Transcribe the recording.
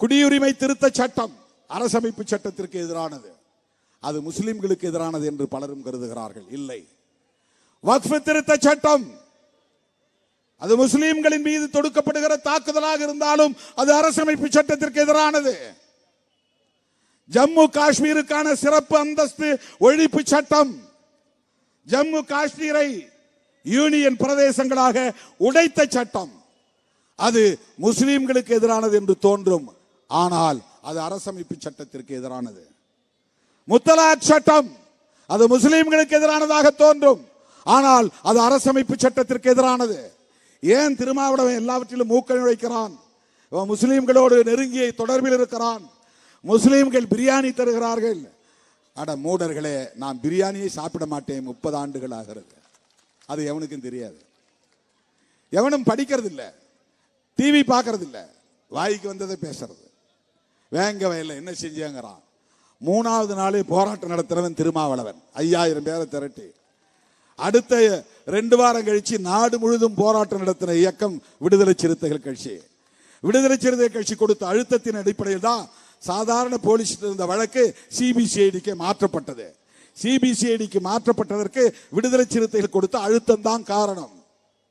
குடியுரிமை திருத்த சட்டம் அரசமைப்பு சட்டத்திற்கு எதிரானது. அது முஸ்லிம்களுக்கு எதிரானது என்று பலரும் கருதுகிறார்கள். இல்லை. வக்ஃப் திருத்த சட்டம் அது முஸ்லிம்களின் மீது தொடுக்கப்படுகிற தாக்குதலாக இருந்தாலும் அது அரசமைப்பு சட்டத்திற்கு எதிரானது. ஜம்மு காஷ்மீருக்கான சிறப்பு அந்தஸ்து ஒழிப்பு சட்டம் ஜம்மு காஷ்மீரை யூனியன் பிரதேசங்களாக உடைத்த சட்டம் அது முஸ்லிம்களுக்கு எதிரானது என்று தோன்றும். ஆனால் அது அரசமைப்பு சட்டத்திற்கு எதிரானது. முத்தலாக் சட்டம் அது முஸ்லிம்களுக்கு எதிரானதாக தோன்றும். ஆனால் அது அரசமைப்பு சட்டத்திற்கு எதிரானது. ஏன் திருமாவளவன் எல்லாவற்றிலும் மூக்க நுழைக்கிறான்? முஸ்லிம்களோடு நெருங்கிய தொடர்பில் இருக்கிறான். முஸ்லிம்கள் பிரியாணி தருகிறார்கள். அட மூடர்களே, நான் பிரியாணியை சாப்பிட மாட்டேன் 30 ஆண்டுகள் ஆகிறது. அது எவனுக்கும் தெரியாது. எவனும் படிக்கிறது இல்லை, டிவி பார்க்கறது இல்லை, வாய்க்கு வந்ததை பேசுறது. வேங்க வயல்ல என்ன செஞ்சாங்கிறான். 3வது நாளே போராட்டம் நடத்துறவன் திருமாவளவன் 5000 பேரை திரட்டி. அடுத்த 2 வாரம் கழிச்சு நாடு முழுதும் போராட்டம் நடத்தின இயக்கம் விடுதலை சிறுத்தைகள் கட்சி. விடுதலை சிறுத்தைகள் கட்சி கொடுத்த அழுத்தத்தின் அடிப்படையில் தான் சாதாரண போலீஸ் இருந்த வழக்கு சிபிசிஐடிக்கு மாற்றப்பட்டது. சிபிசிஐடிக்கு மாற்றப்பட்டதற்கு விடுதலை சிறுத்தைகள் கொடுத்த அழுத்தம் தான் காரணம்.